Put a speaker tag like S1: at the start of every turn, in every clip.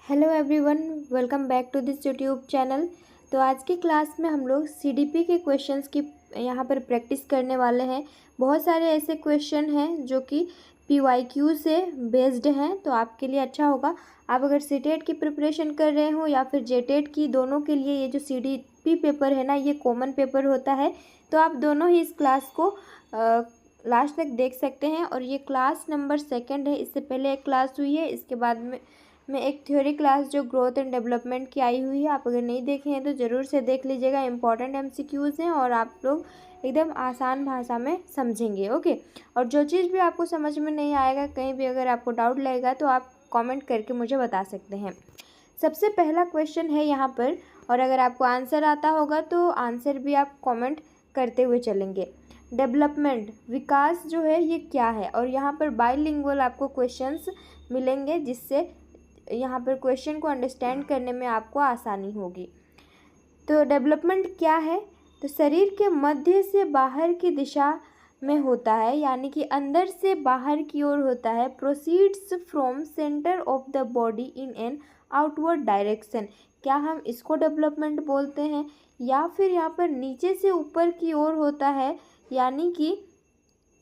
S1: Hello everyone, welcome back to this YouTube channel. तो आज की क्लास में हम लोग सीडीपी के क्वेश्चंस की यहाँ पर प्रैक्टिस करने वाले हैं। बहुत सारे ऐसे क्वेश्चन हैं जो कि पीवाईक्यू से बेस्ड हैं, तो आपके लिए अच्छा होगा। आप अगर सीटेट की प्रिपरेशन कर रहे हो या फिर जेटेट की, दोनों के लिए ये जो सीडीपी पेपर है ना, ये कॉमन पेपर होता है। तो आप दोनों ही इस क्लास को लास्ट तक देख सकते हैं। और ये क्लास नंबर 2 है। इससे पहले एक क्लास हुई है, इसके बाद में एक थ्योरी क्लास जो ग्रोथ एंड डेवलपमेंट की आई हुई है। आप अगर नहीं देखे हैं तो ज़रूर से देख लीजिएगा। इंपॉर्टेंट एमसीक्यूज़ हैं और आप लोग एकदम आसान भाषा में समझेंगे। ओके। और जो चीज़ भी आपको समझ में नहीं आएगा, कहीं भी अगर आपको डाउट लगेगा तो आप कमेंट करके मुझे बता सकते हैं। सबसे पहला क्वेश्चन है यहाँ पर, और अगर आपको आंसर आता होगा तो आंसर भी आप कमेंट करते हुए चलेंगे। डेवलपमेंट, विकास जो है ये क्या है? और यहाँ पर बाइलिंगुअल आपको क्वेश्चंस मिलेंगे, जिससे यहाँ पर क्वेश्चन को अंडरस्टैंड करने में आपको आसानी होगी। तो डेवलपमेंट क्या है? तो शरीर के मध्य से बाहर की दिशा में होता है, यानी कि अंदर से बाहर की ओर होता है। Proceeds from centre of the body in an outward direction. क्या हम इसको डेवलपमेंट बोलते हैं? या फिर यहाँ पर नीचे से ऊपर की ओर होता है, यानी कि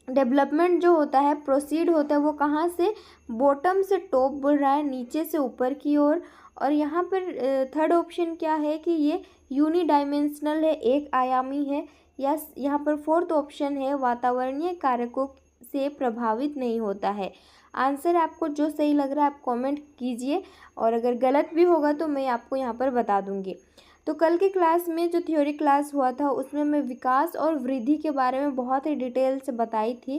S1: डेवलपमेंट जो होता है, प्रोसीड होता है, वो कहाँ से? बॉटम से टॉप बोल रहा है, नीचे से ऊपर की ओर। और यहाँ पर थर्ड ऑप्शन क्या है कि ये यूनिडायमेंशनल है, एक आयामी है। या यहाँ पर फोर्थ ऑप्शन है वातावरणीय कारकों से प्रभावित नहीं होता है। आंसर आपको जो सही लग रहा है आप कमेंट कीजिए, और अगर गलत भी होगा तो मैं आपको यहाँ पर बता दूँगी। तो कल की क्लास में जो थ्योरी क्लास हुआ था उसमें मैं विकास और वृद्धि के बारे में बहुत ही डिटेल से बताई थी।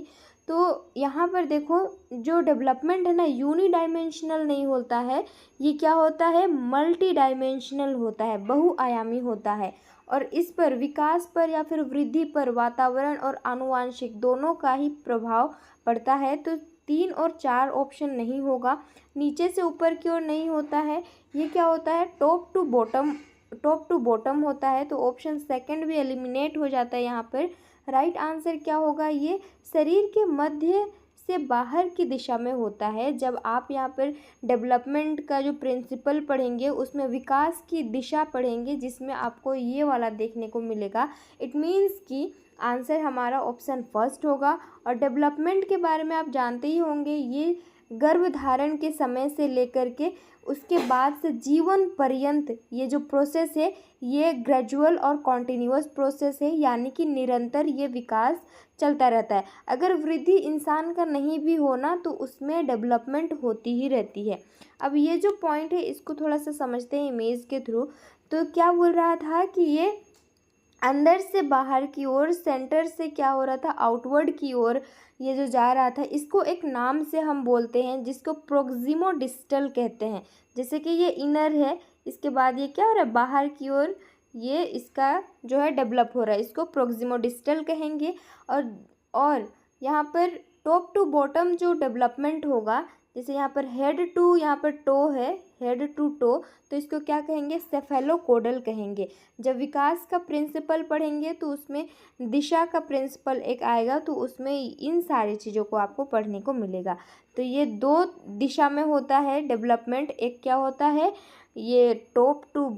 S1: तो यहाँ पर देखो, जो डेवलपमेंट है ना, यूनिडायमेंशनल नहीं होता है, ये क्या होता है? मल्टी डायमेंशनल होता है, बहुआयामी होता है। और इस पर, विकास पर या फिर वृद्धि पर, वातावरण और आनुवांशिक दोनों का ही प्रभाव पड़ता है। तो 3 और 4 ऑप्शन नहीं होगा। नीचे से ऊपर की ओर नहीं होता है, ये क्या होता है? टॉप टू बॉटम होता है। तो ऑप्शन सेकंड भी एलिमिनेट हो जाता है यहाँ पर। राइट आंसर क्या होगा? ये शरीर के मध्य से बाहर की दिशा में होता है। जब आप यहाँ पर डेवलपमेंट का जो प्रिंसिपल पढ़ेंगे उसमें विकास की दिशा पढ़ेंगे, जिसमें आपको ये वाला देखने को मिलेगा। इट मीन्स कि आंसर हमारा ऑप्शन फर्स्ट होगा। और डेवलपमेंट के बारे में आप जानते ही होंगे, ये गर्भधारण के समय से लेकर के उसके बाद से जीवन पर्यंत ये जो प्रोसेस है, ये ग्रेजुअल और कॉन्टिन्यूअस प्रोसेस है, यानी कि निरंतर ये विकास चलता रहता है। अगर वृद्धि इंसान का नहीं भी होना तो उसमें डेवलपमेंट होती ही रहती है। अब ये जो पॉइंट है इसको थोड़ा सा समझते हैं इमेज के थ्रू। तो क्या बोल रहा था कि ये अंदर से बाहर की ओर, सेंटर से क्या हो रहा था? आउटवर्ड की ओर ये जो जा रहा था, इसको एक नाम से हम बोलते हैं जिसको प्रोक्सिमो डिस्टल कहते हैं। जैसे कि ये इनर है, इसके बाद ये क्या हो रहा है? बाहर की ओर ये इसका जो है डेवलप हो रहा है, इसको प्रोक्सिमो डिस्टल कहेंगे। और यहाँ पर टॉप टू बॉटम जो डेवलपमेंट होगा, जैसे यहाँ पर हेड टू, यहाँ पर टो है, हेड टू टो, तो इसको क्या कहेंगे? सेफेलोकोडल कहेंगे। जब विकास का प्रिंसिपल पढ़ेंगे तो उसमें दिशा का प्रिंसिपल एक आएगा, तो उसमें इन सारी चीज़ों को आपको पढ़ने को मिलेगा। तो ये 2 दिशा में होता है डेवलपमेंट। एक क्या होता है? ये टॉप टू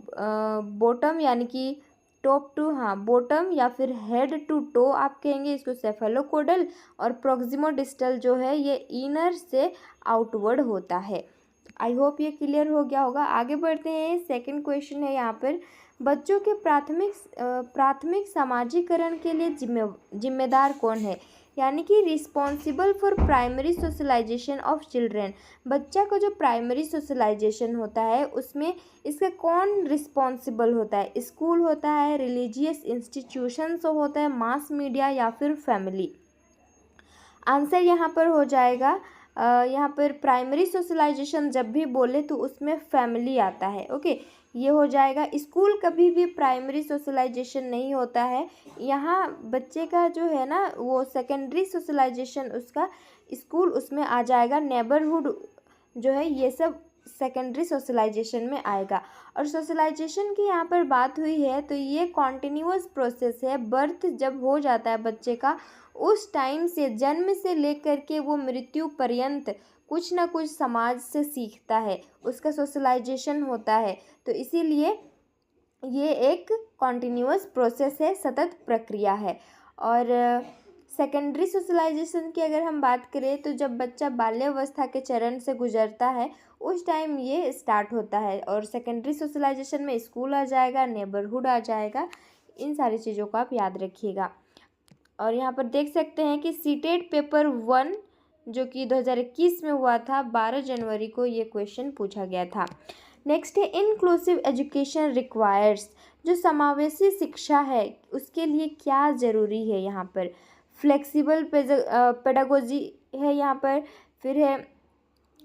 S1: बॉटम, यानी कि टॉप टू, हाँ, बॉटम, या फिर हेड टू टो आप कहेंगे इसको, सेफेलोकोडल। और प्रोक्सिमो डिस्टल जो है ये इनर से आउटवर्ड होता है। आई होप ये क्लियर हो गया होगा। आगे बढ़ते हैं। सेकंड क्वेश्चन है यहाँ पर, बच्चों के प्राथमिक सामाजिकरण के लिए जिम्मेदार कौन है? यानी कि responsible for primary socialisation of children. बच्चा का जो प्राइमरी सोशलाइजेशन होता है उसमें इसका कौन रिस्पॉन्सिबल होता है? स्कूल होता है, रिलीजियस इंस्टीट्यूशंस होता है, मास मीडिया, या फिर फैमिली? आंसर यहाँ पर हो जाएगा, यहाँ पर प्राइमरी सोशलाइजेशन जब भी बोले तो उसमें फैमिली आता है। ओके, ये हो जाएगा। स्कूल कभी भी प्राइमरी सोशलाइजेशन नहीं होता है। यहाँ बच्चे का जो है ना वो सेकेंडरी सोशलाइजेशन, उसका स्कूल उसमें आ जाएगा। नेबरहुड जो है ये सब सेकेंडरी सोशलाइजेशन में आएगा। और सोशलाइजेशन की यहाँ पर बात हुई है तो ये कॉन्टिन्यूअस प्रोसेस है। बर्थ जब हो जाता है बच्चे का, उस टाइम से, जन्म से लेकर के वो मृत्यु पर्यंत कुछ ना कुछ समाज से सीखता है, उसका सोशलाइजेशन होता है। तो इसीलिए ये एक कॉन्टिन्यूअस प्रोसेस है, सतत प्रक्रिया है। और सेकेंडरी सोशलाइजेशन की अगर हम बात करें तो जब बच्चा बाल्यावस्था के चरण से गुजरता है उस टाइम ये स्टार्ट होता है। और सेकेंडरी सोशलाइजेशन में स्कूल आ जाएगा, नेबरहुड आ जाएगा, इन सारी चीज़ों को आप याद रखिएगा। और यहाँ पर देख सकते हैं कि सीटेट पेपर 1 जो कि 2021 में हुआ था, 12 जनवरी को ये क्वेश्चन पूछा गया था। नेक्स्ट है इंक्लूसिव एजुकेशन रिक्वायर्स, जो समावेशी शिक्षा है उसके लिए क्या ज़रूरी है। यहाँ पर फ्लेक्सिबल पेडागोजी है, यहाँ पर फिर है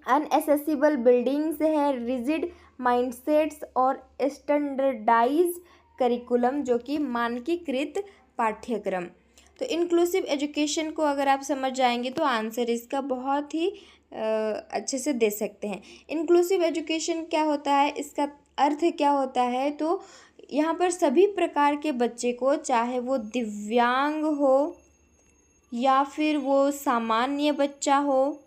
S1: अनएसेसिबल बिल्डिंग्स है, रिजिड माइंडसेट्स और स्टैंडर्डाइज करिकुलम जो कि मानकीकृत पाठ्यक्रम। तो इंक्लूसिव एजुकेशन को अगर आप समझ जाएंगे तो आंसर इसका बहुत ही अच्छे से दे सकते हैं। इंक्लूसिव एजुकेशन क्या होता है, इसका अर्थ क्या होता है, तो यहाँ पर सभी प्रकार के बच्चे को, चाहे वो दिव्यांग हो या फिर वो सामान्य बच्चा हो।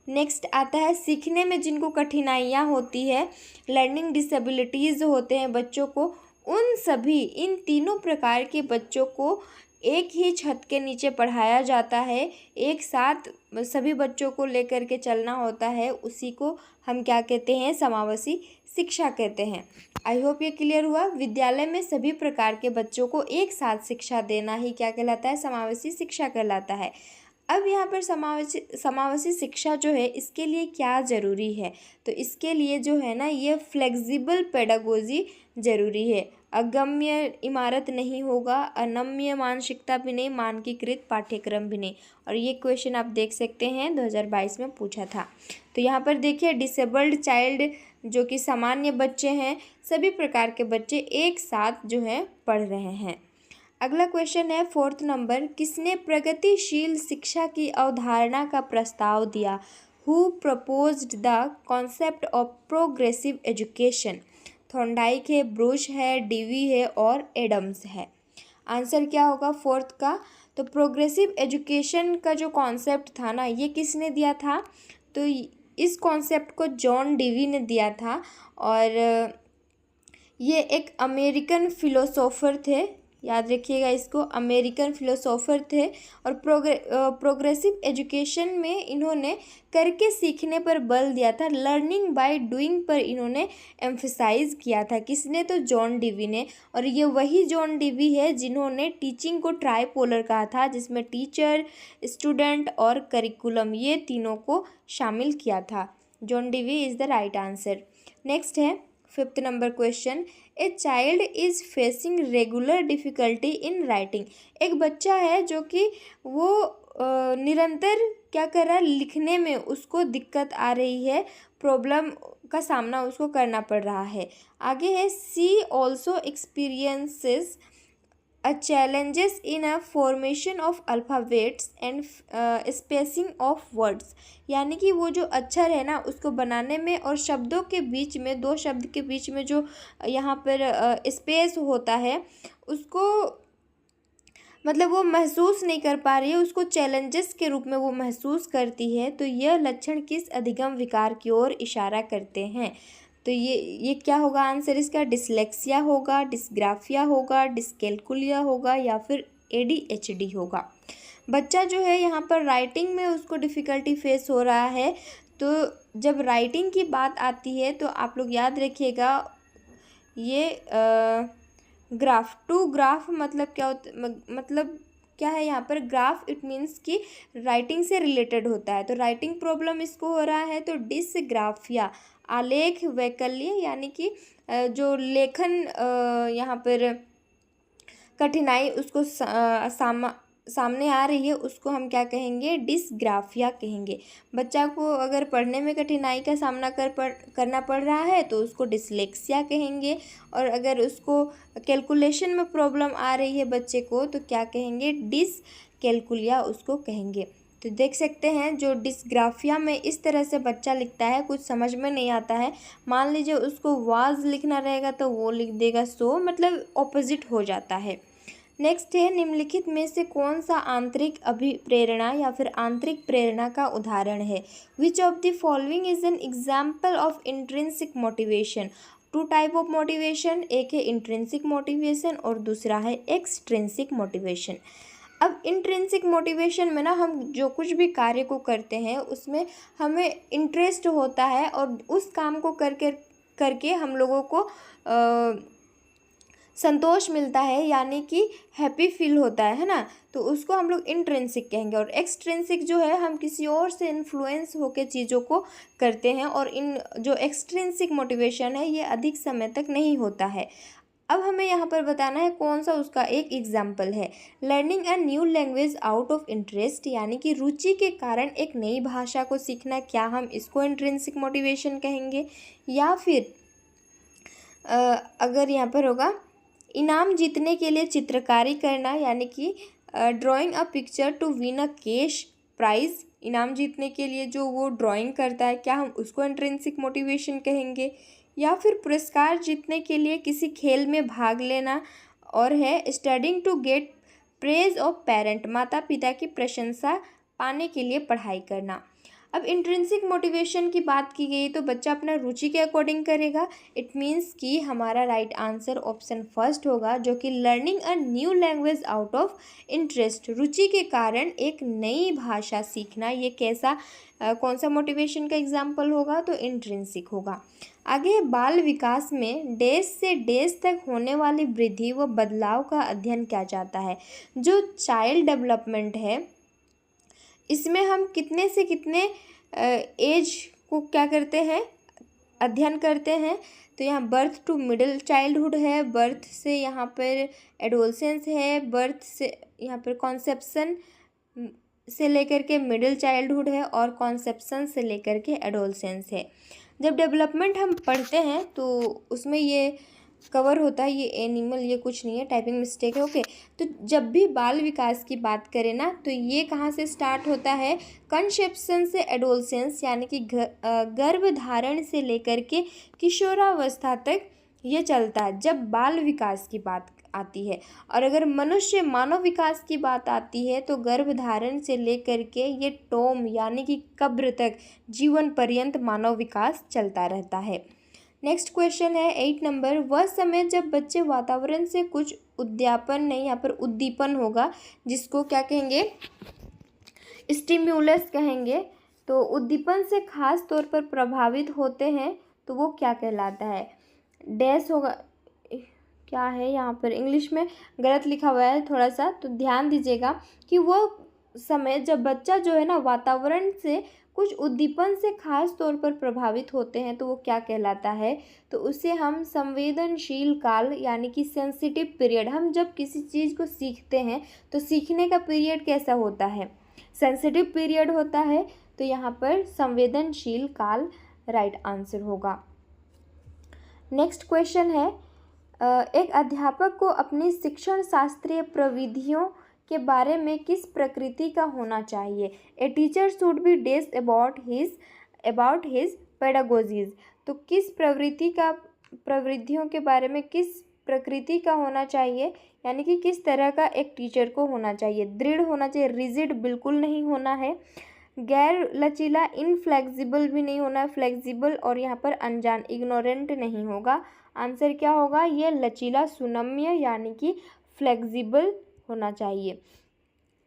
S1: नेक्स्ट आता है सीखने में जिनको कठिनाइयाँ होती है, लर्निंग डिसेबिलिटीज़ होते हैं बच्चों को, उन सभी इन तीनों प्रकार के बच्चों को एक ही छत के नीचे पढ़ाया जाता है, एक साथ सभी बच्चों को लेकर के चलना होता है, उसी को हम क्या कहते हैं, समावेशी शिक्षा कहते हैं। आई होप ये क्लियर हुआ। विद्यालय में सभी प्रकार के बच्चों को एक साथ शिक्षा देना ही क्या कहलाता है, समावेशी शिक्षा कहलाता है। अब यहाँ पर समावेशी शिक्षा जो है इसके लिए क्या ज़रूरी है, तो इसके लिए जो है ना ये फ्लेक्सिबल पेडागोजी ज़रूरी है। अगम्य इमारत नहीं होगा, अनम्य मानसिकता भी नहीं, मानकीकृत पाठ्यक्रम भी नहीं। और ये क्वेश्चन आप देख सकते हैं 2022 में पूछा था। तो यहाँ पर देखिए डिसेबल्ड चाइल्ड जो कि सामान्य बच्चे हैं, सभी प्रकार के बच्चे एक साथ जो है पढ़ रहे हैं। अगला क्वेश्चन है 4th नंबर, किसने प्रगतिशील शिक्षा की अवधारणा का प्रस्ताव दिया। Who proposed the concept of progressive education. Thorndike है, ब्रूश है, डीवी है और एडम्स है। आंसर क्या होगा 4th का, तो प्रोग्रेसिव एजुकेशन का जो कॉन्सेप्ट था ना, ये किसने दिया था, तो इस कॉन्सेप्ट को जॉन डीवी ने दिया था। और ये एक अमेरिकन फिलोसोफर थे, याद रखिएगा इसको, अमेरिकन फिलोसोफर थे। और प्रोग्रेसिव एजुकेशन में इन्होंने करके सीखने पर बल दिया था, लर्निंग बाय डूइंग पर इन्होंने एम्फसाइज किया था। किसने, तो जॉन डीवी ने। और ये वही जॉन डीवी है जिन्होंने टीचिंग को ट्राइपोलर कहा था, जिसमें टीचर, स्टूडेंट और करिकुलम ये तीनों को शामिल किया था। John Dewey is the right answer. Next है 5th number question, a child is facing regular difficulty in writing. एक बच्चा है जो कि वो निरंतर क्या कर रहा है, लिखने में उसको दिक्कत आ रही है, प्रॉब्लम का सामना उसको करना पड़ रहा है। आगे है she also experiences uh challenges in uh formation of alphabets and spacing of words. यानी कि वो जो अक्षर है ना उसको बनाने में और शब्दों के बीच में, दो शब्द के बीच में जो यहाँ पर स्पेस होता है उसको मतलब वो महसूस नहीं कर पा रही है, उसको चैलेंजेस के रूप में वो महसूस करती है। तो यह लक्षण किस अधिगम विकार की ओर इशारा करते हैं, तो ये क्या होगा आंसर इसका, डिसलेक्सिया होगा, डिस्ग्राफिया होगा, डिस्कैल्कुलिया होगा या फिर ADHD होगा। बच्चा जो है यहाँ पर राइटिंग में उसको डिफ़िकल्टी फेस हो रहा है। तो जब राइटिंग की बात आती है तो आप लोग याद रखिएगा ये ग्राफ टू ग्राफ मतलब क्या होता, मतलब क्या है यहाँ पर ग्राफ, इट मीन्स कि राइटिंग से रिलेटेड होता है। तो राइटिंग प्रॉब्लम इसको हो रहा है, तो डिसग्राफिया आलेख वैकल्य यानी कि जो लेखन यहाँ पर कठिनाई उसको सामने आ रही है उसको हम क्या कहेंगे, डिसग्राफिया कहेंगे। बच्चा को अगर पढ़ने में कठिनाई का सामना करना पड़ रहा है तो उसको डिसलेक्सिया कहेंगे। और अगर उसको कैलकुलेशन में प्रॉब्लम आ रही है बच्चे को तो क्या कहेंगे, डिसकैल्कुलिया उसको कहेंगे। तो देख सकते हैं जो डिसग्राफिया में इस तरह से बच्चा लिखता है, कुछ समझ में नहीं आता है। मान लीजिए उसको वाज लिखना रहेगा तो वो लिख देगा सो, मतलब ऑपोजिट हो जाता है। नेक्स्ट है, निम्नलिखित में से कौन सा आंतरिक अभिप्रेरणा या फिर आंतरिक प्रेरणा का उदाहरण है? Which of the following is an example of intrinsic motivation? Two type of motivation, एक है इंट्रिंसिक मोटिवेशन और दूसरा है एक्सट्रिंसिक मोटिवेशन। अब इंट्रिंसिक मोटिवेशन में ना हम जो कुछ भी कार्य को करते हैं उसमें हमें इंटरेस्ट होता है और उस काम को करके हम लोगों को संतोष मिलता है, यानी कि हैप्पी फील होता है ना, तो उसको हम लोग इंट्रिंसिक कहेंगे। और एक्सट्रिंसिक जो है, हम किसी और से इन्फ्लुएंस होकर चीज़ों को करते हैं, और इन जो एक्सट्रिंसिक मोटिवेशन है ये अधिक समय तक नहीं होता है। अब हमें यहाँ पर बताना है कौन सा उसका एक एग्जाम्पल है। Learning a new language out of interest, यानी कि रुचि के कारण एक नई भाषा को सीखना, क्या हम इसको इंट्रिंसिक मोटिवेशन कहेंगे? या फिर अगर यहाँ पर होगा इनाम जीतने के लिए चित्रकारी करना, यानी कि drawing a picture to win a cash prize, इनाम जीतने के लिए जो वो ड्राइंग करता है, क्या हम उसको इंट्रिंसिक मोटिवेशन कहेंगे? या फिर पुरस्कार जीतने के लिए किसी खेल में भाग लेना, और है studying to get praise of parent, माता पिता की प्रशंसा पाने के लिए पढ़ाई करना। अब इंट्रिंसिक मोटिवेशन की बात की गई तो बच्चा अपना रुचि के अकॉर्डिंग करेगा। इट मीन्स कि हमारा राइट आंसर ऑप्शन फर्स्ट होगा, जो कि learning a new language out of interest, रुचि के कारण एक नई भाषा सीखना, ये कैसा कौन सा मोटिवेशन का एग्जाम्पल होगा? तो इंट्रिंसिक होगा। आगे, बाल विकास में डैश से डैश तक होने वाली वृद्धि व बदलाव का अध्ययन किया जाता है। जो चाइल्ड डेवलपमेंट है इसमें हम कितने से कितने एज को क्या करते हैं, अध्ययन करते हैं? तो यहाँ बर्थ टू मिडिल चाइल्डहुड है, बर्थ से यहाँ पर एडोलसेंस है, बर्थ से यहाँ पर कॉन्सेप्शन से लेकर के मिडिल चाइल्डहुड है, और कॉन्सेप्शन से लेकर के एडोलसेंस है। जब डेवलपमेंट हम पढ़ते हैं तो उसमें ये कवर होता है, ये एनिमल, ये कुछ नहीं है, टाइपिंग मिस्टेक है, ओके। तो जब भी बाल विकास की बात करें ना तो ये कहाँ से स्टार्ट होता है? कंसेप्शन से एडोलसेंस, यानी कि गर्भधारण से लेकर के किशोरावस्था तक ये चलता है जब बाल विकास की बात आती है। और अगर मनुष्य मानव विकास की बात आती है तो गर्भधारण से लेकर के ये टोम यानी कि कब्र तक जीवन पर्यंत मानव विकास चलता रहता है। नेक्स्ट क्वेश्चन है 8 नंबर, वह समय जब बच्चे वातावरण से कुछ उद्यापन नहीं, यहाँ पर उद्दीपन होगा, जिसको क्या कहेंगे? स्टिम्युलस कहेंगे। तो उद्दीपन से खास तौर पर प्रभावित होते हैं तो वो क्या कहलाता है? डैश होगा, क्या है यहाँ पर इंग्लिश में गलत लिखा हुआ है थोड़ा सा, तो ध्यान दीजिएगा कि वो समय जब बच्चा जो है ना वातावरण से कुछ उद्दीपन से खास तौर पर प्रभावित होते हैं तो वो क्या कहलाता है? तो उसे हम संवेदनशील काल यानी कि सेंसिटिव पीरियड, हम जब किसी चीज़ को सीखते हैं तो सीखने का पीरियड कैसा होता है? सेंसिटिव पीरियड होता है। तो यहाँ पर संवेदनशील काल राइट आंसर होगा। नेक्स्ट क्वेश्चन है, एक अध्यापक को अपनी शिक्षण शास्त्रीय प्रविधियों के बारे में किस प्रकृति का होना चाहिए? A teacher should be dash about his pedagogies. तो किस प्रवृत्तियों के बारे में किस प्रकृति का होना चाहिए, यानी कि किस तरह का एक टीचर को होना चाहिए? दृढ़ होना चाहिए, रिजिड बिल्कुल नहीं होना है, गैर लचीला इनफ्लेक्सिबल भी नहीं होना है, फ्लेक्सिबल और यहाँ पर अनजान इग्नोरेंट नहीं होगा। आंसर क्या होगा? ये लचीला सुनम्य यानी कि फ्लेक्सिबल होना चाहिए।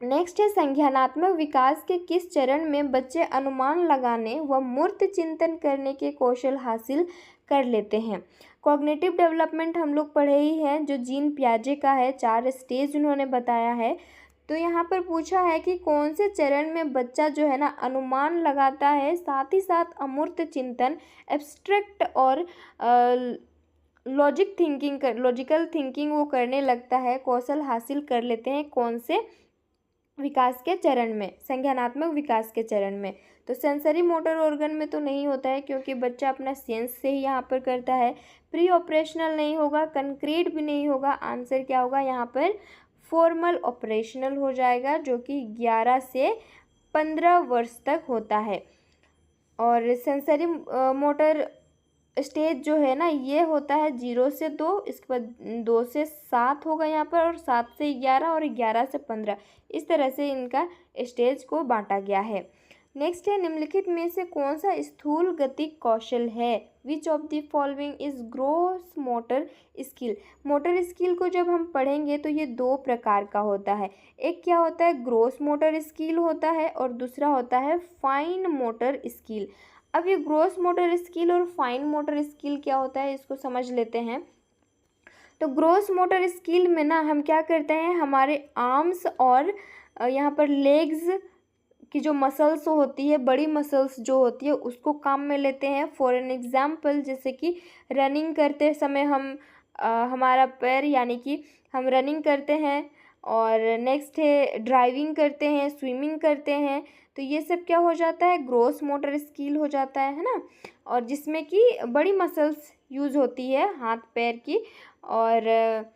S1: नेक्स्ट है, संज्ञानात्मक विकास के किस चरण में बच्चे अनुमान लगाने व मूर्त चिंतन करने के कौशल हासिल कर लेते हैं? कॉग्निटिव डेवलपमेंट हम लोग पढ़े ही हैं, जो जीन पियाजे का है, 4 स्टेज उन्होंने बताया है। तो यहाँ पर पूछा है कि कौन से चरण में बच्चा जो है ना अनुमान लगाता है, साथ ही साथ अमूर्त चिंतन, एब्स्ट्रैक्ट और लॉजिकल थिंकिंग वो करने लगता है, कौशल हासिल कर लेते हैं, कौन से विकास के चरण में? संज्ञानात्मक विकास के चरण में। तो सेंसरी मोटर ऑर्गन में तो नहीं होता है क्योंकि बच्चा अपना सेंस से ही यहाँ पर करता है। प्री ऑपरेशनल नहीं होगा, कंक्रीट भी नहीं होगा। आंसर क्या होगा यहाँ पर? फॉर्मल ऑपरेशनल हो जाएगा, जो कि 11 से 15 वर्ष तक होता है। और सेंसरी मोटर स्टेज जो है ना ये होता है 0 से 2, इसके बाद 2 से 7 होगा यहाँ पर, और 7 से 11 और 11 से 15, इस तरह से इनका स्टेज को बांटा गया है। नेक्स्ट है, निम्नलिखित में से कौन सा स्थूल गतिक कौशल है? Which of the following is gross motor skill? Motor skill को जब हम पढ़ेंगे तो ये 2 प्रकार का होता है। एक क्या होता है, ग्रोस मोटर स्किल होता है, और दूसरा होता है फाइन मोटर स्किल। अब ये ग्रोस मोटर स्किल और फाइन मोटर स्किल क्या होता है इसको समझ लेते हैं। तो ग्रोस मोटर स्किल में ना हम क्या करते हैं, हमारे आर्म्स और यहाँ पर लेग्स की जो मसल्स होती है, बड़ी मसल्स जो होती है उसको काम में लेते हैं। फॉर एन एग्जाम्पल, जैसे कि रनिंग करते समय हम हमारा पैर यानी कि हम रनिंग करते हैं, और नेक्स्ट है ड्राइविंग करते हैं, स्विमिंग करते हैं, तो ये सब क्या हो जाता है, ग्रोस मोटर स्किल हो जाता है ना, और जिसमें कि बड़ी मसल्स यूज़ होती है हाथ पैर की। और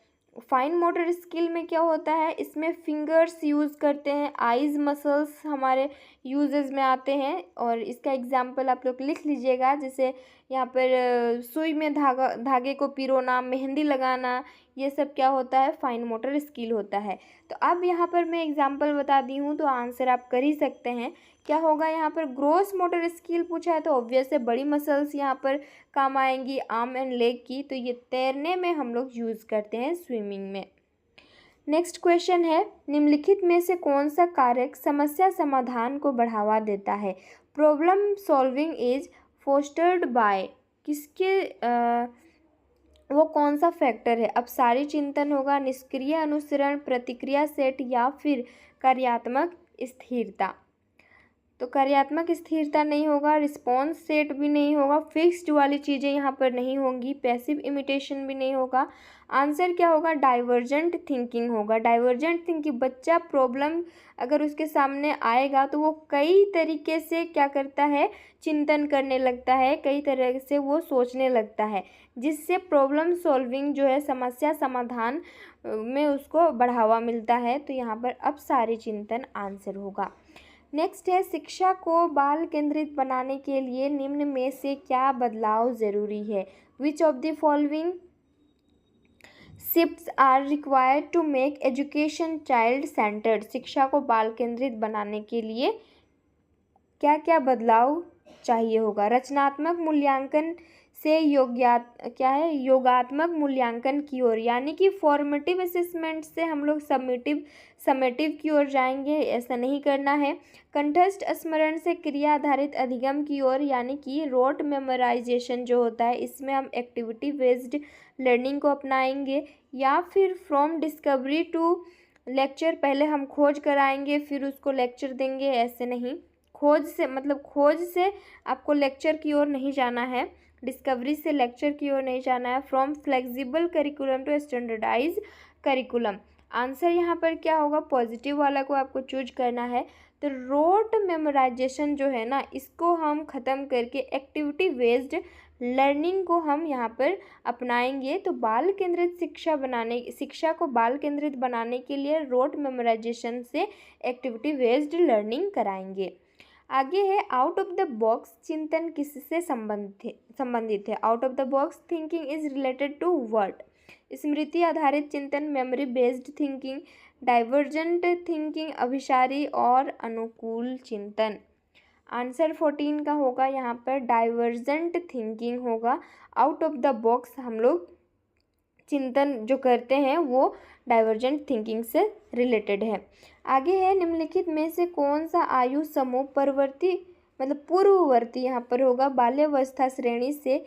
S1: फाइन मोटर स्किल में क्या होता है, इसमें फिंगर्स यूज़ करते हैं, आइज़ मसल्स हमारे यूजेस में आते हैं, और इसका एग्जांपल आप लोग लिख लीजिएगा। जैसे यहाँ पर सुई में धागे को पिरोना, मेहंदी लगाना, ये सब क्या होता है, फाइन मोटर स्किल होता है। तो अब यहाँ पर मैं एग्जांपल बता दी हूँ तो आंसर आप कर ही सकते हैं। क्या होगा यहाँ पर, ग्रोस मोटर स्किल पूछा है तो ऑब्वियस है बड़ी मसल्स यहाँ पर काम आएंगी, आर्म एंड लेग की, तो ये तैरने में हम लोग यूज़ करते हैं, स्विमिंग में। नेक्स्ट क्वेश्चन है, निम्नलिखित में से कौन सा कारक समस्या समाधान को बढ़ावा देता है? Problem solving is fostered by, किसके वो कौन सा फैक्टर है? अब सारी चिंतन होगा, निष्क्रिय अनुसरण, प्रतिक्रिया सेट, या फिर कार्यात्मक स्थिरता। तो कार्यात्मक स्थिरता नहीं होगा, रिस्पॉन्स सेट भी नहीं होगा, फिक्स्ड वाली चीज़ें यहाँ पर नहीं होंगी, पैसिव इमिटेशन भी नहीं होगा। आंसर क्या होगा, डाइवर्जेंट थिंकिंग होगा। डाइवर्जेंट थिंकिंग, बच्चा प्रॉब्लम अगर उसके सामने आएगा तो वो कई तरीके से क्या करता है, चिंतन करने लगता है, कई तरह से वो सोचने लगता है, जिससे प्रॉब्लम सॉल्विंग जो है, समस्या समाधान में उसको बढ़ावा मिलता है। तो यहाँ पर अब सारी चिंतन आंसर होगा। नेक्स्ट है, शिक्षा को बाल केंद्रित बनाने के लिए निम्न में से क्या बदलाव ज़रूरी है? Which of the following shifts are required to make education child centred? शिक्षा को बाल केंद्रित बनाने के लिए क्या क्या बदलाव चाहिए होगा? रचनात्मक मूल्यांकन से योगात्मक मूल्यांकन की ओर, यानी कि फॉर्मेटिव असेसमेंट से हम लोग समेटिव की ओर जाएंगे, ऐसा नहीं करना है। कंठस्थ स्मरण से क्रिया आधारित अधिगम की ओर, यानी कि रोट मेमोराइजेशन जो होता है, इसमें हम एक्टिविटी बेस्ड लर्निंग को अपनाएंगे। या फिर फ्रॉम डिस्कवरी टू लेक्चर, पहले हम खोज कराएंगे फिर उसको लेक्चर देंगे, ऐसे नहीं। खोज से आपको लेक्चर की ओर नहीं जाना है, डिस्कवरी से लेक्चर की ओर नहीं जाना है। From flexible curriculum to standardise curriculum, answer यहाँ पर क्या होगा, पॉजिटिव वाला को आपको चूज करना है। तो रोट मेमोराइजेशन जो है ना, इसको हम ख़त्म करके एक्टिविटी बेस्ड लर्निंग को हम यहाँ पर अपनाएंगे। तो शिक्षा को बाल केंद्रित बनाने के लिए रोट मेमोराइजेशन से एक्टिविटी बेस्ड लर्निंग कराएंगे। आगे है, आउट ऑफ द बॉक्स चिंतन किससे संबंधित है? Out of the box thinking is related to what? स्मृति आधारित चिंतन, memory based thinking, divergent thinking, अभिसारी और अनुकूल चिंतन। आंसर 14 का होगा यहाँ पर डाइवर्जेंट थिंकिंग होगा। आउट ऑफ द बॉक्स हम लोग चिंतन जो करते हैं वो डाइवर्जेंट थिंकिंग से रिलेटेड है। आगे है, निम्नलिखित में से कौन सा आयु समूह पूर्ववर्ती यहाँ पर होगा, बाल्यावस्था श्रेणी से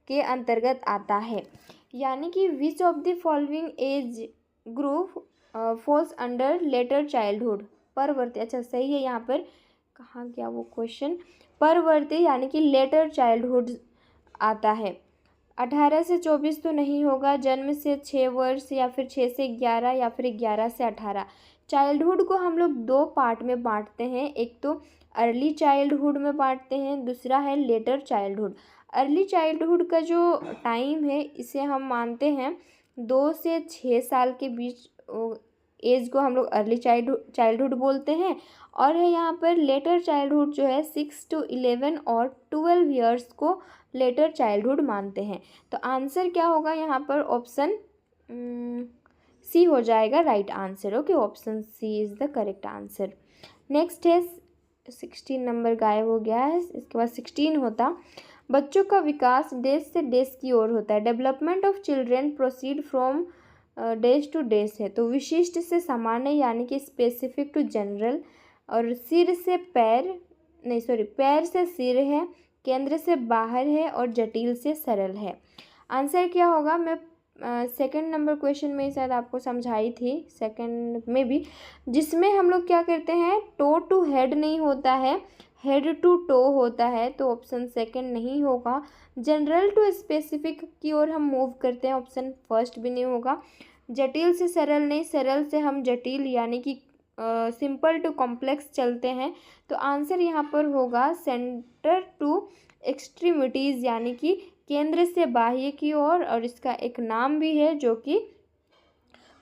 S1: के अंतर्गत आता है? यानी कि विच of the following age group falls under letter childhood? परवर्ती, अच्छा सही है, यहाँ पर कहाँ गया वो क्वेश्चन, परवर्ती यानी कि लेटर चाइल्डहुड आता है। 18 से 24 तो नहीं होगा, जन्म से 6 वर्ष, या फिर 6 से 11, या फिर 11 से 18। चाइल्डहुड को हम लोग 2 पार्ट में बांटते हैं, एक तो अर्ली चाइल्डहुड में बांटते हैं, दूसरा है लेटर चाइल्डहुड। अर्ली चाइल्डहुड का जो टाइम है इसे हम मानते हैं 2 से 6 साल के बीच एज को हम लोग अर्ली चाइल्डहुड बोलते हैं। और है यहाँ पर लेटर चाइल्डहुड जो है 6 to 11 और 12 ईयर्स को लेटर चाइल्डहुड मानते हैं। तो आंसर क्या होगा यहाँ पर? ऑप्शन सी हो जाएगा right answer. Okay, option C is the correct answer. Next है 16 नंबर गायब हो गया है, इसके बाद 16 होता, बच्चों का विकास डेज से डेज की ओर होता है। Development of children proceed from days two days है। तो विशिष्ट से सामान्य यानी कि स्पेसिफिक टू जनरल, और सिर से पैर नहीं सॉरी पैर से सिर है, केंद्र से बाहर है, और जटिल से सरल है। आंसर क्या होगा? मैं सेकंड नंबर क्वेश्चन में शायद आपको समझाई थी, सेकंड में भी, जिसमें हम लोग क्या करते हैं, टो टू हेड नहीं होता है, हेड टू टो होता है। तो ऑप्शन सेकंड नहीं होगा। जनरल टू स्पेसिफिक की ओर हम मूव करते हैं, ऑप्शन फर्स्ट भी नहीं होगा। जटिल से सरल नहीं, सरल से हम जटिल यानी कि सिंपल टू कॉम्प्लेक्स चलते हैं। तो आंसर यहाँ पर होगा सेंटर टू एक्सट्रीमिटीज़ यानी कि केंद्र से बाह्य की ओर, और इसका एक नाम भी है जो कि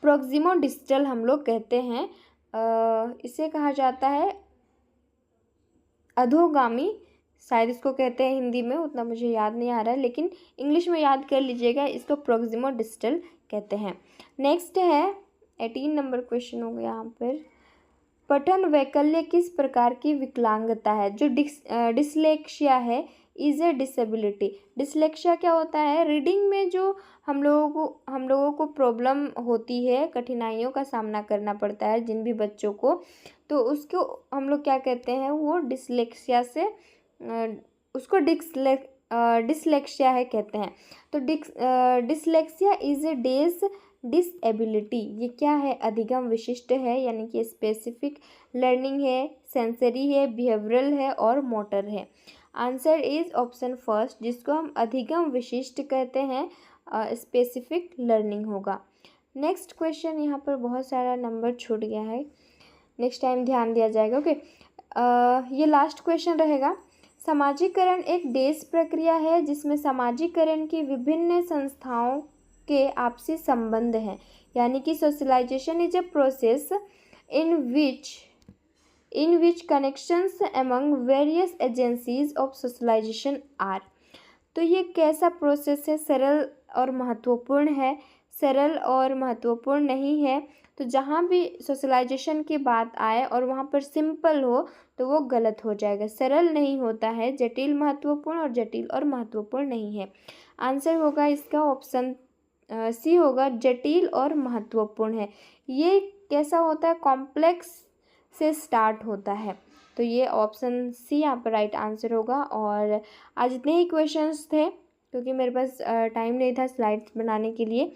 S1: प्रोक्सिमो डिस्टल हम लोग कहते हैं। इसे कहा जाता है अधोगामी, शायद इसको कहते हैं हिंदी में, उतना मुझे याद नहीं आ रहा है, लेकिन इंग्लिश में याद कर लीजिएगा, इसको प्रोक्सिमो डिस्टल कहते हैं। नेक्स्ट है 18 नंबर क्वेश्चन होगा यहाँ पर, पठन वैकल्य किस प्रकार की विकलांगता है? जो डिसलेक्सिया है इज़ ए डिसेबिलिटी। डिसलेक्सिया क्या होता है? रीडिंग में जो हम लोगों को प्रॉब्लम होती है, कठिनाइयों का सामना करना पड़ता है जिन भी बच्चों को, तो उसको हम लोग क्या कहते हैं, वो डिसलेक्सिया से उसको डिसलेक्सिया है कहते हैं। तो डिसलेक्सिया इज़ ए डिसएबिलिटी। ये क्या है? अधिगम विशिष्ट है, यानी कि स्पेसिफिक लर्निंग है, सेंसरी है, बिहेवियरल है और मोटर है। आंसर इज ऑप्शन फर्स्ट, जिसको हम अधिगम विशिष्ट कहते हैं, स्पेसिफिक लर्निंग होगा। नेक्स्ट क्वेश्चन, यहाँ पर बहुत सारा नंबर छूट गया है, नेक्स्ट टाइम ध्यान दिया जाएगा। ओके, ये लास्ट क्वेश्चन रहेगा। समाजीकरण एक देश प्रक्रिया है जिसमें समाजीकरण की विभिन्न संस्थाओं के आपसी संबंध हैं, यानी कि socialisation is a process in which connections among various agencies of socialisation are. तो ये कैसा प्रोसेस है? सरल और महत्वपूर्ण है, सरल और महत्वपूर्ण नहीं है। तो जहाँ भी सोशलाइजेशन की बात आए और वहाँ पर सिंपल हो तो वो गलत हो जाएगा। सरल नहीं होता है, जटिल महत्वपूर्ण, और जटिल और महत्वपूर्ण नहीं है। आंसर होगा इसका ऑप्शन सी होगा, जटिल और महत्वपूर्ण है। ये कैसा होता है? कॉम्प्लेक्स से स्टार्ट होता है। तो ये ऑप्शन सी यहाँ पर राइट आंसर होगा। और आज इतने ही क्वेश्चंस थे क्योंकि मेरे पास टाइम नहीं था स्लाइड्स बनाने के लिए।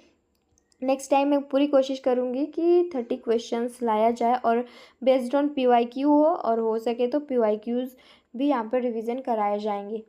S1: नेक्स्ट टाइम मैं पूरी कोशिश करूँगी कि 30 क्वेश्चंस लाया जाए और बेस्ड ऑन PYQ हो, और हो सके तो PYQs भी यहाँ पर रिवीजन कराए जाएंगे।